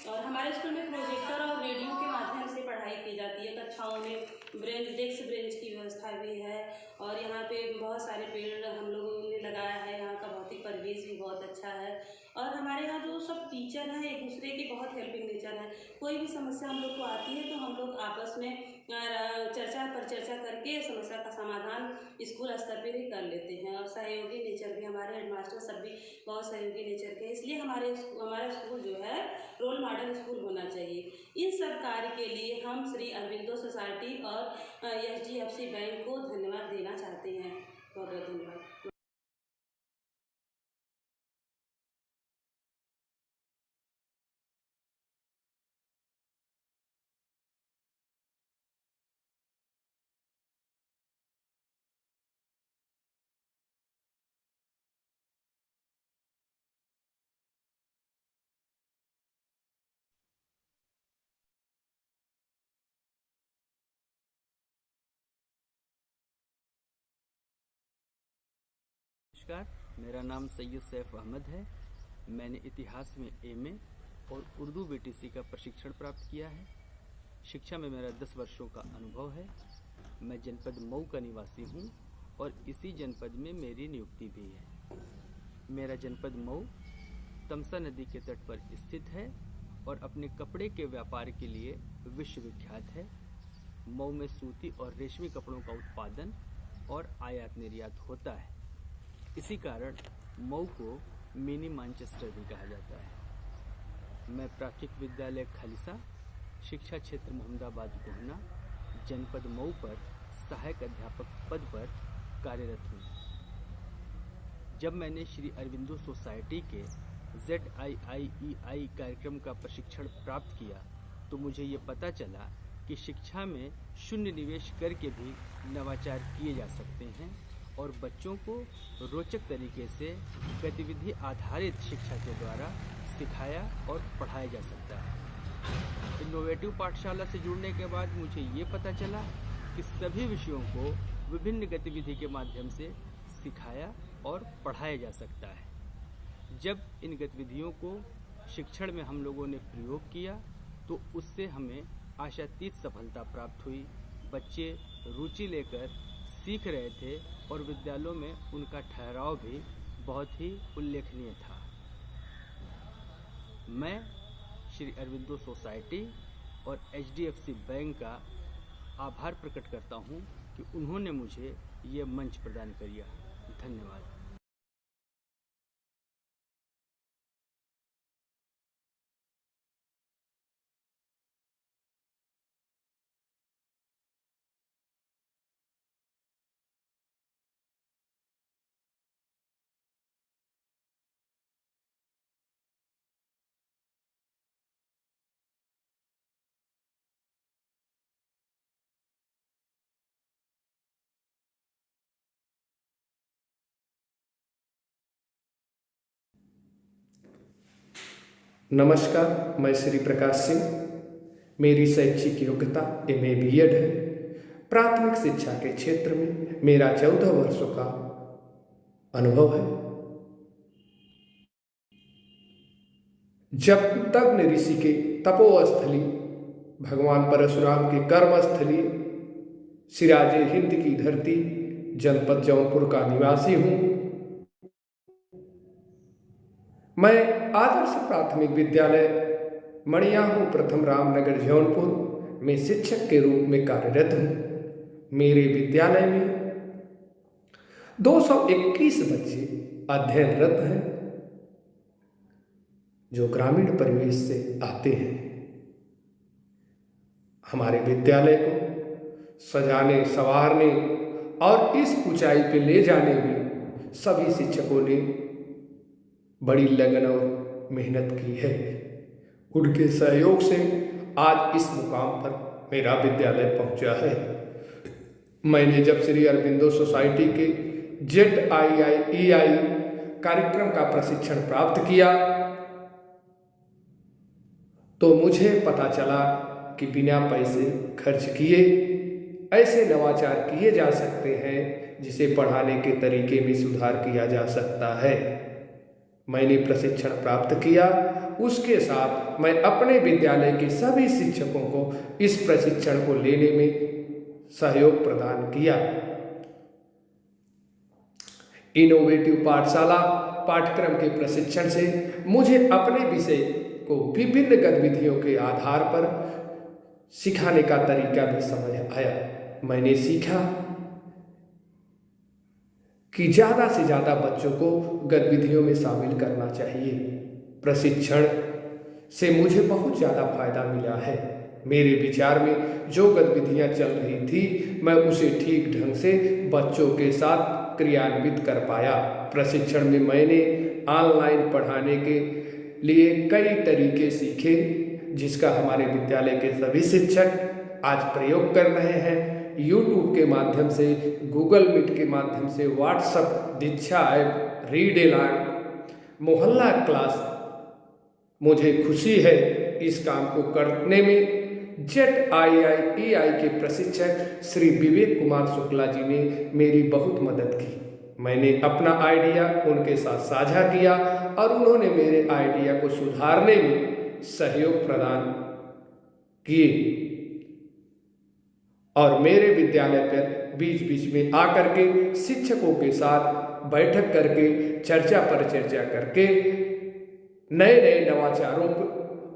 और हमारे स्कूल में प्रोजेक्टर और रेडियो के माध्यम से पढ़ाई की जाती है। कक्षाओं में डेस्क ब्रेंच की व्यवस्था भी है और यहाँ पे बहुत सारे पेड़ हम लोगों ने लगाया है। यहाँ का भौतिक परिवेश भी बहुत अच्छा है और हमारे यहाँ जो सब टीचर हैं एक दूसरे के बहुत हेल्पिंग नेचर है। कोई भी समस्या हम लोग को आती है तो हम लोग आपस में चर्चा करके समस्या का समाधान स्कूल स्तर पर ही कर लेते हैं। और सहयोगी नेचर भी, हमारे हेडमास्टर सब भी बहुत सहयोगी नेचर के, इसलिए हमारा स्कूल जो है रोल मॉडल स्कूल होना चाहिए। इन सब कार्य के लिए हम श्री अरविंदो सोसाइटी और HDFC बैंक को धन्यवाद देना चाहते हैं। बहुत बहुत धन्यवाद। नमस्कार, मेरा नाम सैयद सैफ अहमद है। मैंने इतिहास में MA और उर्दू BTC का प्रशिक्षण प्राप्त किया है। शिक्षा में मेरा 10 वर्षों का अनुभव है। मैं जनपद मऊ का निवासी हूँ और इसी जनपद में मेरी नियुक्ति भी है। मेरा जनपद मऊ तमसा नदी के तट पर स्थित है और अपने कपड़े के व्यापार के लिए विश्वविख्यात है। मऊ में सूती और रेशमी कपड़ों का उत्पादन और आयात निर्यात होता है। इसी कारण मऊ को मिनी मैनचेस्टर भी कहा जाता है। मैं प्राथमिक विद्यालय खालिसा, शिक्षा क्षेत्र मोहम्मदाबाद गोहना, जनपद मऊ पर सहायक अध्यापक पद पर कार्यरत हूँ। जब मैंने श्री अरविंदो सोसाइटी के ZIIEI कार्यक्रम का प्रशिक्षण प्राप्त किया तो मुझे ये पता चला कि शिक्षा में शून्य निवेश करके भी नवाचार किए जा सकते हैं और बच्चों को रोचक तरीके से गतिविधि आधारित शिक्षा के द्वारा सिखाया और पढ़ाया जा सकता है। इनोवेटिव पाठशाला से जुड़ने के बाद मुझे ये पता चला कि सभी विषयों को विभिन्न गतिविधि के माध्यम से सिखाया और पढ़ाया जा सकता है। जब इन गतिविधियों को शिक्षण में हम लोगों ने प्रयोग किया तो उससे हमें आशातीत सफलता प्राप्त हुई। बच्चे रुचि लेकर सीख रहे थे और विद्यालयों में उनका ठहराव भी बहुत ही उल्लेखनीय था। मैं श्री अरविंदो सोसाइटी और HDFC बैंक का आभार प्रकट करता हूं कि उन्होंने मुझे ये मंच प्रदान किया। धन्यवाद। नमस्कार, मैं श्री प्रकाश सिंह। मेरी शैक्षिक योग्यता MA BEd है। प्राथमिक शिक्षा के क्षेत्र में मेरा 14 वर्षों का अनुभव है। जब तब ऋषि के तपोस्थली, भगवान परशुराम के कर्मस्थली, सिराजे हिंद की धरती, जनपद जौनपुर का निवासी हूँ। मैं आदर्श प्राथमिक विद्यालय मणियाहू प्रथम रामनगर जौनपुर में शिक्षक के रूप में कार्यरत हूँ। मेरे विद्यालय में 221 बच्चे अध्ययनरत हैं जो ग्रामीण परिवेश से आते हैं। हमारे विद्यालय को सजाने, संवारने और इस ऊंचाई पे ले जाने में सभी शिक्षकों ने बड़ी लगन और मेहनत की है। उनके सहयोग से आज इस मुकाम पर मेरा विद्यालय पहुंचा है। मैंने जब श्री अरबिंदो सोसाइटी के ZIIEI कार्यक्रम का प्रशिक्षण प्राप्त किया तो मुझे पता चला कि बिना पैसे खर्च किए ऐसे नवाचार किए जा सकते हैं जिसे पढ़ाने के तरीके में सुधार किया जा सकता है। मैंने प्रशिक्षण प्राप्त किया, उसके साथ मैं अपने विद्यालय के सभी शिक्षकों को इस प्रशिक्षण को लेने में सहयोग प्रदान किया। इनोवेटिव पाठशाला पाठ्यक्रम के प्रशिक्षण से मुझे अपने विषय को विभिन्न गतिविधियों के आधार पर सिखाने का तरीका भी समझ आया। मैंने सीखा कि ज़्यादा से ज़्यादा बच्चों को गतिविधियों में शामिल करना चाहिए। प्रशिक्षण से मुझे बहुत ज़्यादा फायदा मिला है। मेरे विचार में जो गतिविधियाँ चल रही थी मैं उसे ठीक ढंग से बच्चों के साथ क्रियान्वित कर पाया। प्रशिक्षण में मैंने ऑनलाइन पढ़ाने के लिए कई तरीके सीखे जिसका हमारे विद्यालय के सभी शिक्षक आज प्रयोग कर रहे हैं। YouTube के माध्यम से, Google Meet के माध्यम से, व्हाट्सएप, दीक्षा ऐप, रीड एलान, मोहल्ला क्लास। मुझे खुशी है इस काम को करने में ZIIEI के प्रशिक्षक श्री विवेक कुमार शुक्ला जी ने मेरी बहुत मदद की। मैंने अपना आइडिया उनके साथ साझा किया और उन्होंने मेरे आइडिया को सुधारने में सहयोग प्रदान किए और मेरे विद्यालय पर बीच बीच में आकर के शिक्षकों के साथ बैठक करके चर्चा पर चर्चा करके नए नए नवाचारों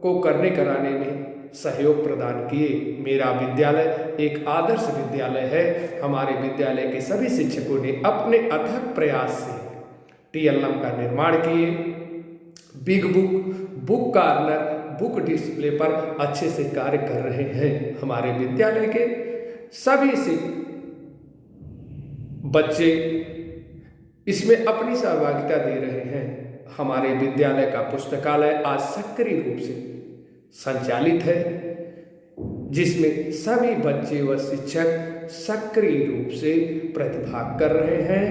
को करने कराने में सहयोग प्रदान किए। मेरा विद्यालय एक आदर्श विद्यालय है। हमारे विद्यालय के सभी शिक्षकों ने अपने अथक प्रयास से TLM का निर्माण किए। Big book, book corner, book display पर अच्छे से कार्य कर रहे हैं। हमारे विद्यालय के सभी से बच्चे इसमें अपनी सहभागिता दे रहे हैं। हमारे विद्यालय का पुस्तकालय आज सक्रिय रूप से संचालित है जिसमें सभी बच्चे व शिक्षक सक्रिय रूप से प्रतिभाग कर रहे हैं।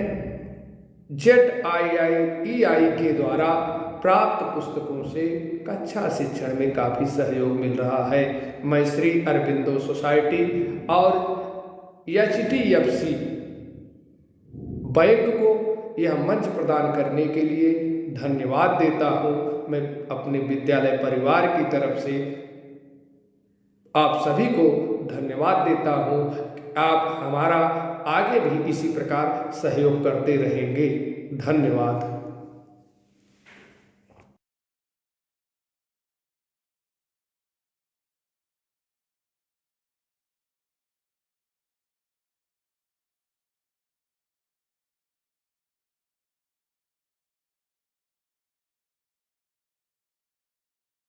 ZIIEI के द्वारा प्राप्त पुस्तकों से कक्षा शिक्षण में काफ़ी सहयोग मिल रहा है। मैं श्री अरबिंदो सोसाइटी और HDFC बैंक को यह मंच प्रदान करने के लिए धन्यवाद देता हूँ। मैं अपने विद्यालय परिवार की तरफ से आप सभी को धन्यवाद देता हूँ। आप हमारा आगे भी इसी प्रकार सहयोग करते रहेंगे। धन्यवाद।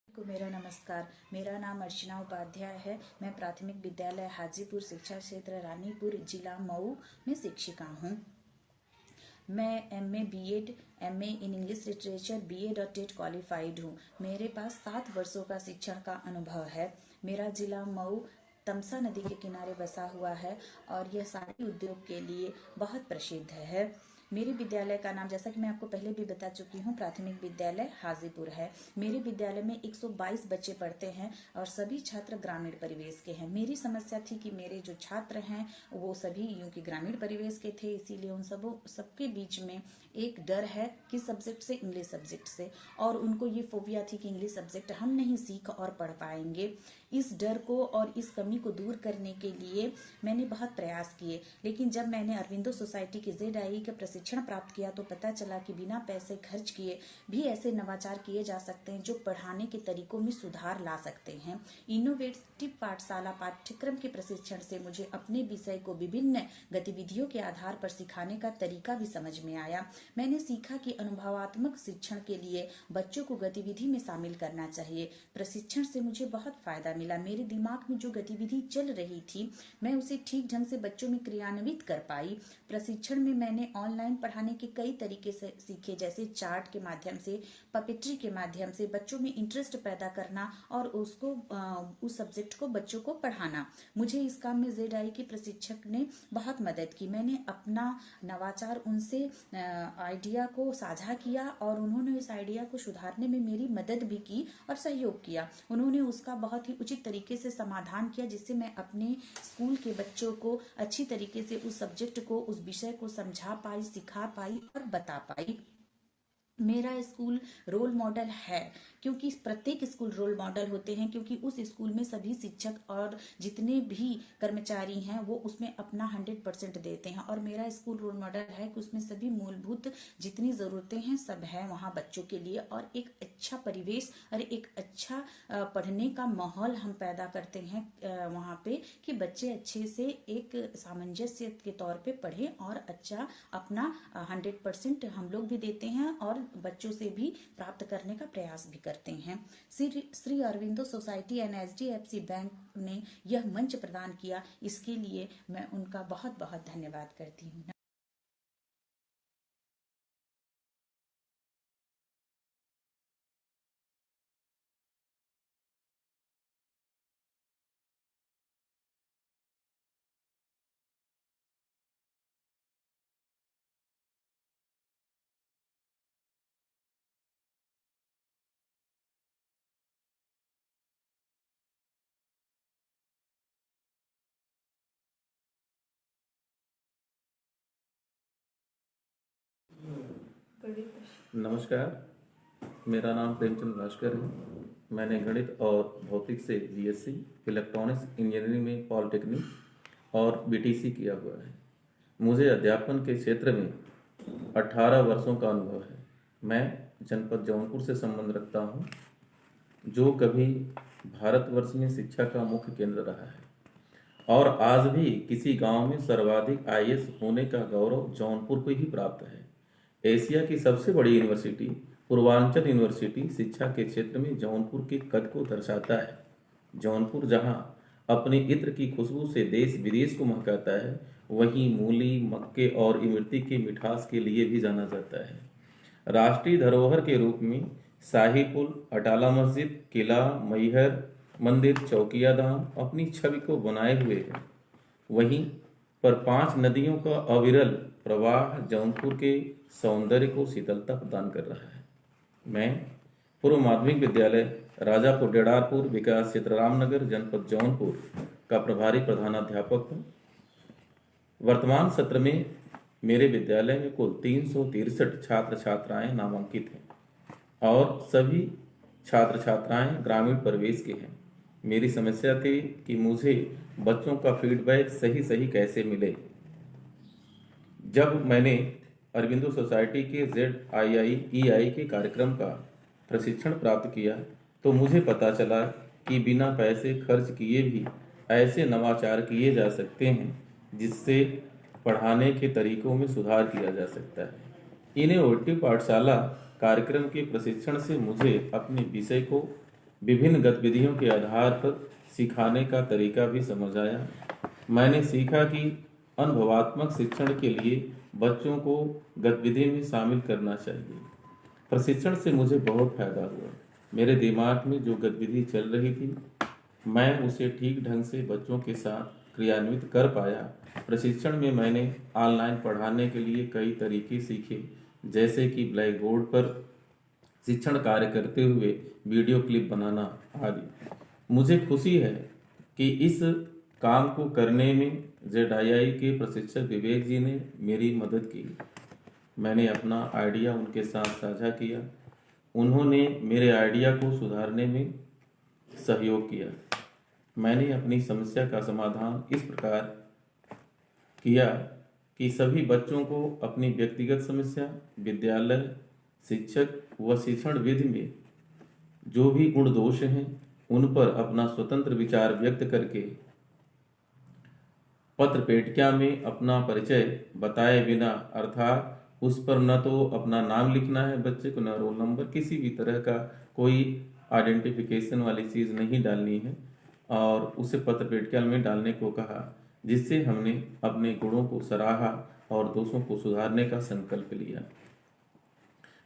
को मेरा नमस्कार। मेरा नाम अर्चना उपाध्याय है। मैं प्राथमिक विद्यालय हाजीपुर शिक्षा क्षेत्र रानीपुर जिला मऊ में शिक्षिका हूँ। मैं MA BEd, MA in English literature, BEd और TET क्वालिफाइड हूँ। मेरे पास 7 वर्षों का शिक्षण का अनुभव है। मेरा जिला मऊ तमसा नदी के किनारे बसा हुआ है और यह साड़ी उद्योग के लिए बहुत प्रसिद्ध है। मेरे विद्यालय का नाम, जैसा कि मैं आपको पहले भी बता चुकी हूँ, प्राथमिक विद्यालय हाजीपुर है। मेरे विद्यालय में 122 बच्चे पढ़ते हैं और सभी छात्र ग्रामीण परिवेश के हैं। मेरी समस्या थी कि मेरे जो छात्र हैं वो सभी यूं कि ग्रामीण परिवेश के थे, इसीलिए उन सबके बीच में एक डर है कि सब्जेक्ट से, इंग्लिश सब्जेक्ट से, और उनको ये फोबिया थी कि इंग्लिश सब्जेक्ट हम नहीं सीख और पढ़ पाएंगे। इस डर को और इस कमी को दूर करने के लिए मैंने बहुत प्रयास किए, लेकिन जब मैंने अरविंदो सोसाइटी के ZIE का प्रशिक्षण प्राप्त किया तो पता चला कि बिना पैसे खर्च किए भी ऐसे नवाचार किए जा सकते हैं जो पढ़ाने के तरीकों में सुधार ला सकते हैं। इनोवेटिव पाठशाला पाठ्यक्रम के प्रशिक्षण से मुझे अपने विषय को विभिन्न गतिविधियों के आधार पर सिखाने का तरीका भी समझ में आया। मैंने सीखा कि अनुभवात्मक शिक्षण के लिए बच्चों को गतिविधि में शामिल करना चाहिए। प्रशिक्षण से मुझे बहुत फायदा मिला। मेरे दिमाग में जो गतिविधि चल रही थी मैं उसे ठीक ढंग से बच्चों में क्रियान्वित कर पाई। प्रशिक्षण में मैंने ऑनलाइन पढ़ाने के कई तरीके से सीखे, जैसे चार्ट के माध्यम से, पपेट्री के माध्यम से बच्चों में इंटरेस्ट पैदा करना और उस सब्जेक्ट को बच्चों को पढ़ाना। मुझे इस काम में ZIE के प्रशिक्षक ने बहुत मदद की। मैंने अपना नवाचार उनसे आइडिया को साझा किया और उन्होंने इस आइडिया को सुधारने में मेरी मदद भी की और सहयोग किया। उन्होंने उसका बहुत ही उचित तरीके से समाधान किया, जिससे मैं अपने स्कूल के बच्चों को अच्छी तरीके से उस सब्जेक्ट को, उस विषय को समझा पाई, सिखा पाई और बता पाई। मेरा स्कूल रोल मॉडल है, क्योंकि प्रत्येक स्कूल रोल मॉडल होते हैं, क्योंकि उस स्कूल में सभी शिक्षक और जितने भी कर्मचारी हैं वो उसमें अपना 100% देते हैं। और मेरा स्कूल रोल मॉडल है कि उसमें सभी मूलभूत जितनी ज़रूरतें हैं सब है वहाँ बच्चों के लिए, और एक अच्छा परिवेश और एक अच्छा पढ़ने का माहौल हम पैदा करते हैं वहाँ पे, कि बच्चे अच्छे से एक सामंजस्य के तौर पे पढ़ें और अच्छा अपना 100% हम लोग भी देते हैं और बच्चों से भी प्राप्त करने का प्रयास भी करते हैं। Shri Aurobindo society and HDFC bank ने यह मंच प्रदान किया, इसके लिए मैं उनका बहुत बहुत धन्यवाद करती हूँ। नमस्कार, मेरा नाम प्रेमचंद भास्कर है। मैंने गणित और भौतिक से BSc, इलेक्ट्रॉनिक्स इंजीनियरिंग में पॉलिटेक्निक और BTC किया हुआ है। मुझे अध्यापन के क्षेत्र में 18 वर्षों का अनुभव है। मैं जनपद जौनपुर से संबंध रखता हूँ, जो कभी भारतवर्ष में शिक्षा का मुख्य केंद्र रहा है, और आज भी किसी गांव में सर्वाधिक IAS होने का गौरव जौनपुर को ही प्राप्त है। एशिया की सबसे बड़ी यूनिवर्सिटी पूर्वांचल यूनिवर्सिटी शिक्षा के क्षेत्र में जौनपुर के कद को दर्शाता है। जौनपुर जहां अपने इत्र की खुशबू से देश विदेश को महकाता है, वहीं मूली, मक्के और इमरती के मिठास के लिए भी जाना जाता है। राष्ट्रीय धरोहर के रूप में शाही पुल, अटाला मस्जिद, किला, मैहर मंदिर, चौकिया धाम अपनी छवि को बनाए हुए है। वहीं पर 5 नदियों का अविरल प्रवाह जौनपुर के सौंदर्य को शीतलता प्रदान कर रहा है। मैं पूर्व माध्यमिक विद्यालय राजापुर डेडारपुर विकास क्षेत्र रामनगर जनपद जौनपुर का प्रभारी प्रधानाध्यापक हूँ। वर्तमान सत्र में मेरे विद्यालय में कुल 363 छात्र छात्राएं नामांकित हैं और सभी छात्र छात्राएं ग्रामीण परिवेश के हैं। मेरी समस्या थी कि मुझे बच्चों का फीडबैक सही कैसे मिले। जब मैंने अरविंदो सोसाइटी के ZIE के कार्यक्रम का प्रशिक्षण प्राप्त किया तो मुझे पता चला कि बिना पैसे खर्च किए भी ऐसे नवाचार किए जा सकते हैं जिससे पढ़ाने के तरीकों में सुधार किया जा सकता है। इनोवेटिव पाठशाला कार्यक्रम के प्रशिक्षण से मुझे अपने विषय को विभिन्न गतिविधियों के आधार पर सिखाने का तरीका भी समझ आया। मैंने सीखा कि अनुभवात्मक शिक्षण के लिए बच्चों को गतिविधि में शामिल करना चाहिए। प्रशिक्षण से मुझे बहुत फायदा हुआ। मेरे दिमाग में जो गतिविधि चल रही थी मैं उसे ठीक ढंग से बच्चों के साथ क्रियान्वित कर पाया। प्रशिक्षण में मैंने ऑनलाइन पढ़ाने के लिए कई तरीके सीखे, जैसे कि ब्लैक बोर्ड पर शिक्षण कार्य करते हुए वीडियो क्लिप बनाना आदि। मुझे खुशी है कि इस काम को करने में ZII के प्रशिक्षक विवेक जी ने मेरी मदद की। मैंने अपना आइडिया उनके साथ साझा किया। उन्होंने मेरे आइडिया को सुधारने में सहयोग किया। मैंने अपनी समस्या का समाधान इस प्रकार किया कि सभी बच्चों को अपनी व्यक्तिगत समस्या, विद्यालय, शिक्षक व शिक्षण विधि में जो भी गुण दोष हैं उन पर अपना स्वतंत्र विचार व्यक्त करके पत्र पेटिका में अपना परिचय बताए बिना, अर्थात उस पर न तो अपना नाम लिखना है बच्चे को, न रोल नंबर, किसी भी तरह का कोई आइडेंटिफिकेशन वाली चीज़ नहीं डालनी है, और उसे पत्र पेटिका में डालने को कहा, जिससे हमने अपने गुणों को सराहा और दोषों को सुधारने का संकल्प लिया।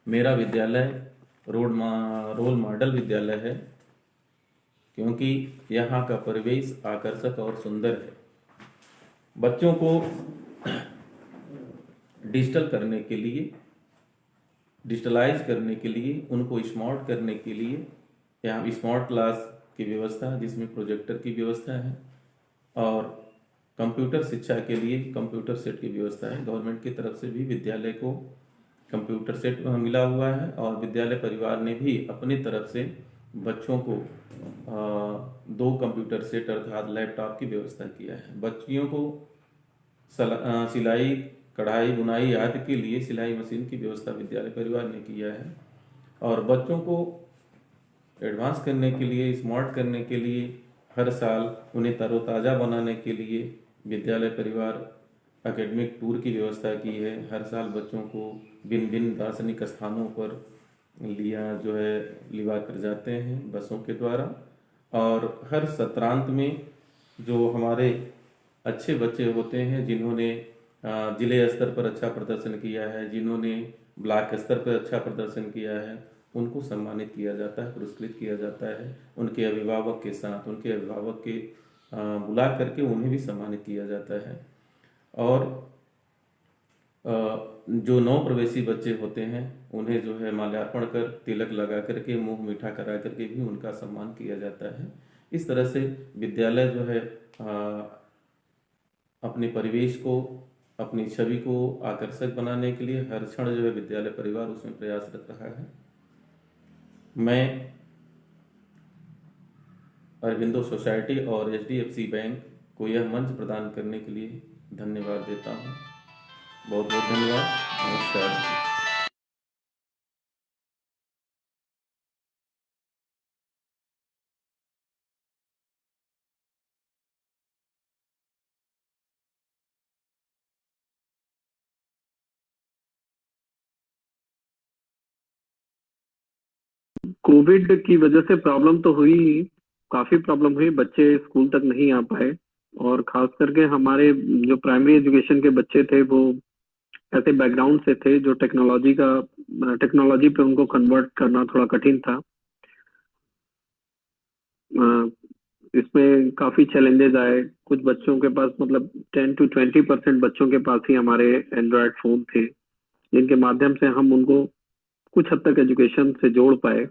मेरा विद्यालय रोल मॉडल विद्यालय है, क्योंकि यहाँ का परिवेश आकर्षक और सुंदर है। बच्चों को डिजिटलाइज करने के लिए, उनको स्मार्ट करने के लिए यहाँ स्मार्ट क्लास की व्यवस्था है, जिसमें प्रोजेक्टर की व्यवस्था है, और कंप्यूटर शिक्षा के लिए कंप्यूटर सेट की व्यवस्था है। गवर्नमेंट की तरफ से भी विद्यालय को कंप्यूटर सेट मिला हुआ है, और विद्यालय परिवार ने भी अपनी तरफ से बच्चों को 2 कंप्यूटर सेट अर्थात लैपटॉप की व्यवस्था किया है। बच्चियों को सिलाई, कढ़ाई, बुनाई आदि के लिए सिलाई मशीन की व्यवस्था विद्यालय परिवार ने किया है, और बच्चों को एडवांस करने के लिए, स्मार्ट करने के लिए, हर साल उन्हें तरोताज़ा बनाने के लिए विद्यालय परिवार एकेडमिक टूर की व्यवस्था की है। हर साल बच्चों को भिन्न भिन्न दार्शनिक स्थानों पर लिवा कर जाते हैं बसों के द्वारा, और हर सत्रांत में जो हमारे अच्छे बच्चे होते हैं, जिन्होंने जिले स्तर पर अच्छा प्रदर्शन किया है, जिन्होंने ब्लॉक स्तर पर अच्छा प्रदर्शन किया है, उनको सम्मानित किया जाता है, पुरस्कृत किया जाता है। उनके अभिभावक के साथ, उनके अभिभावक के बुला करके उन्हें भी सम्मानित किया जाता है। और जो नव प्रवेशी बच्चे होते हैं, उन्हें माल्यार्पण कर, तिलक लगा करके, मुंह मीठा करा करके भी उनका सम्मान किया जाता है। इस तरह से विद्यालय अपने परिवेश को, अपनी छवि को आकर्षक बनाने के लिए हर क्षण विद्यालय परिवार उसमें प्रयासरत रहा है। मैं अरविंदो सोसाइटी और HDFC बैंक को यह मंच प्रदान करने के लिए धन्यवाद देता हूँ। बहुत बहुत धन्यवाद। नमस्कार। कोविड की वजह से प्रॉब्लम तो हुई ही, काफी प्रॉब्लम हुई, बच्चे स्कूल तक नहीं आ पाए, और खास करके हमारे जो प्राइमरी एजुकेशन के बच्चे थे वो ऐसे बैकग्राउंड से थे जो टेक्नोलॉजी पे उनको कन्वर्ट करना थोड़ा कठिन था। इसमें काफी चैलेंजेस आए। कुछ बच्चों के पास 10 to 20% बच्चों के पास ही हमारे एंड्रॉयड फोन थे, जिनके माध्यम से हम उनको कुछ हद तक एजुकेशन से जोड़ पाए।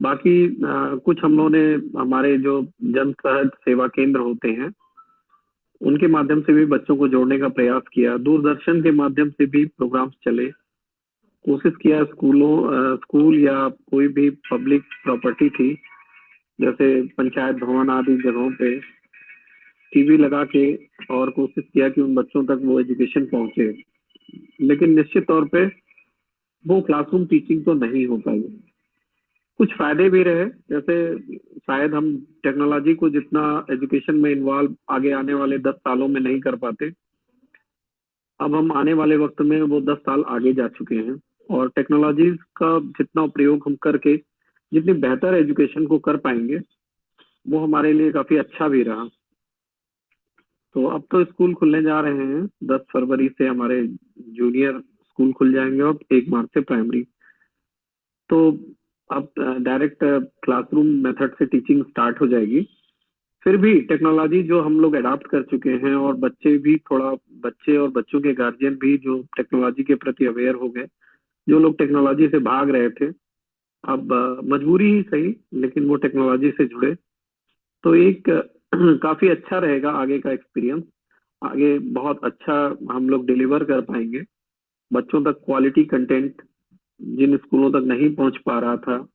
बाकी कुछ हम लोगों ने हमारे जो जन सहज सेवा केंद्र होते हैं उनके माध्यम से भी बच्चों को जोड़ने का प्रयास किया। दूरदर्शन के माध्यम से भी प्रोग्राम्स चले, कोशिश किया स्कूल या कोई भी पब्लिक प्रॉपर्टी थी जैसे पंचायत भवन आदि जगहों पे टीवी लगा के, और कोशिश किया कि उन बच्चों तक वो एजुकेशन पहुंचे। लेकिन निश्चित तौर पे वो क्लासरूम टीचिंग तो नहीं हो पाई। कुछ फायदे भी रहे, जैसे शायद हम टेक्नोलॉजी को जितना एजुकेशन में इन्वॉल्व आगे आने वाले 10 सालों में नहीं कर पाते, अब हम आने वाले वक्त में वो 10 साल आगे जा चुके हैं, और टेक्नोलॉजी का जितना प्रयोग हम करके जितनी बेहतर एजुकेशन को कर पाएंगे वो हमारे लिए काफी अच्छा भी रहा। तो अब तो स्कूल खुलने जा रहे हैं, 10 फरवरी से हमारे जूनियर स्कूल खुल जाएंगे और 1 मार्च से प्राइमरी। तो अब डायरेक्ट क्लासरूम मेथड से टीचिंग स्टार्ट हो जाएगी। फिर भी टेक्नोलॉजी जो हम लोग अडॉप्ट कर चुके हैं, और बच्चे भी थोड़ा, बच्चे और बच्चों के गार्जियन भी जो टेक्नोलॉजी के प्रति अवेयर हो गए, जो लोग टेक्नोलॉजी से भाग रहे थे, अब मजबूरी ही सही लेकिन वो टेक्नोलॉजी से जुड़े, तो एक काफी अच्छा रहेगा आगे का एक्सपीरियंस। आगे बहुत अच्छा हम लोग डिलीवर कर पाएंगे बच्चों तक क्वालिटी कंटेंट, जिन स्कूलों तक नहीं पहुंच पा रहा था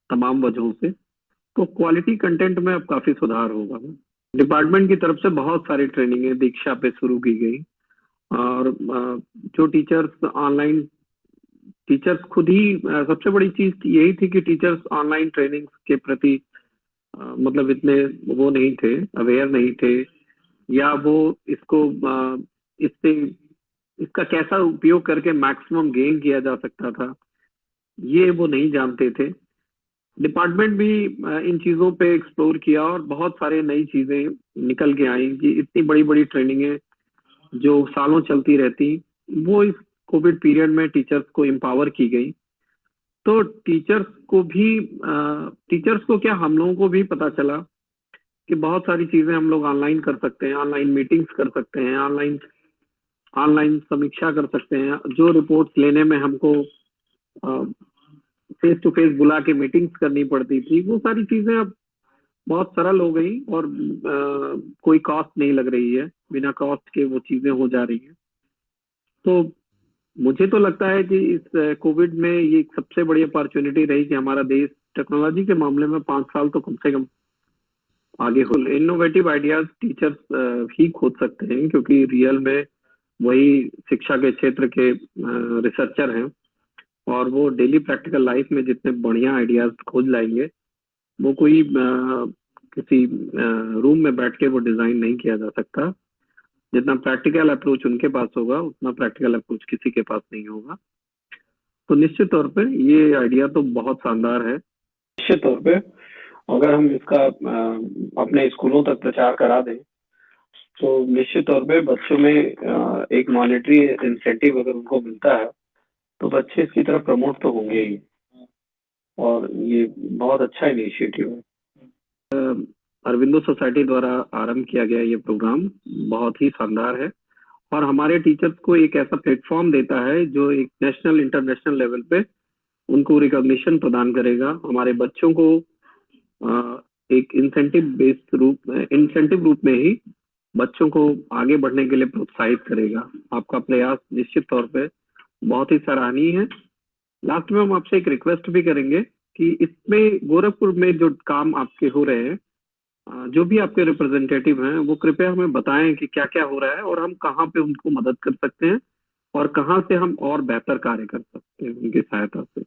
तमाम वजहों से, तो क्वालिटी कंटेंट में अब काफी सुधार होगा। डिपार्टमेंट की तरफ से बहुत सारी ट्रेनिंग दीक्षा पे शुरू की गई, और जो टीचर्स खुद ही, सबसे बड़ी चीज यही थी कि टीचर्स ऑनलाइन ट्रेनिंग के प्रति मतलब इतने वो नहीं थे, अवेयर नहीं थे, या वो इसको इससे इसका कैसा उपयोग करके मैक्सिमम गेन किया जा सकता था, ये वो नहीं जानते थे। डिपार्टमेंट भी इन चीजों पे एक्सप्लोर किया और बहुत सारे नई चीजें निकल के आई कि इतनी बड़ी बड़ी ट्रेनिंगें जो सालों चलती रहती, वो इस कोविड पीरियड में टीचर्स को एम्पावर की गई। तो टीचर्स को क्या, हम लोगों को भी पता चला कि बहुत सारी चीजें हम लोग ऑनलाइन कर सकते हैं, ऑनलाइन मीटिंग्स कर सकते हैं, ऑनलाइन समीक्षा कर सकते हैं। जो रिपोर्ट्स लेने में हमको फेस टू फेस बुला के मीटिंग्स करनी पड़ती थी, वो सारी चीजें अब बहुत सरल हो गई, और कोई कॉस्ट नहीं लग रही है, बिना कॉस्ट के वो चीजें हो जा रही हैं। तो मुझे तो लगता है कि इस कोविड में ये एक सबसे बड़ी अपॉर्चुनिटी रही कि हमारा देश टेक्नोलॉजी के मामले में 5 साल तो कम से कम आगे हो। इनोवेटिव आइडियाज टीचर्स ही खोज सकते हैं, क्योंकि रियल में वही शिक्षा के क्षेत्र के रिसर्चर हैं, और वो डेली प्रैक्टिकल लाइफ में जितने बढ़िया आइडियाज खोज लाएंगे, वो कोई किसी रूम में बैठ के वो डिजाइन नहीं किया जा सकता। जितना प्रैक्टिकल अप्रोच उनके पास होगा, उतना प्रैक्टिकल अप्रोच किसी के पास नहीं होगा। तो निश्चित तौर पे ये आइडिया तो बहुत शानदार है। निश्चित तौर पे अगर हम इसका अपने स्कूलों तक प्रचार करा दें, तो निश्चित तौर पे बच्चों में एक मॉनेटरी इंसेंटिव अगर उनको मिलता है, तो बच्चे इसकी तरफ प्रमोट तो होंगे ही, और ये बहुत अच्छा इनिशिएटिव है। अरविंदो सोसाइटी द्वारा आरंभ किया गया ये प्रोग्राम बहुत ही शानदार है, और हमारे टीचर्स को एक ऐसा प्लेटफॉर्म देता है जो एक नेशनल इंटरनेशनल लेवल पे उनको रिकॉग्निशन प्रदान करेगा। हमारे बच्चों को एक इंसेंटिव रूप में ही बच्चों को आगे बढ़ने के लिए प्रोत्साहित करेगा। आपका प्रयास निश्चित तौर पे बहुत ही सराहनीय है। लास्ट में हम आपसे एक रिक्वेस्ट भी करेंगे कि इसमें गोरखपुर में जो काम आपके हो रहे हैं, जो भी आपके रिप्रेजेंटेटिव हैं, वो कृपया हमें बताएं कि क्या क्या हो रहा है, और हम कहाँ पे उनको मदद कर सकते हैं, और कहाँ से हम और बेहतर कार्य कर सकते हैं उनकी सहायता से।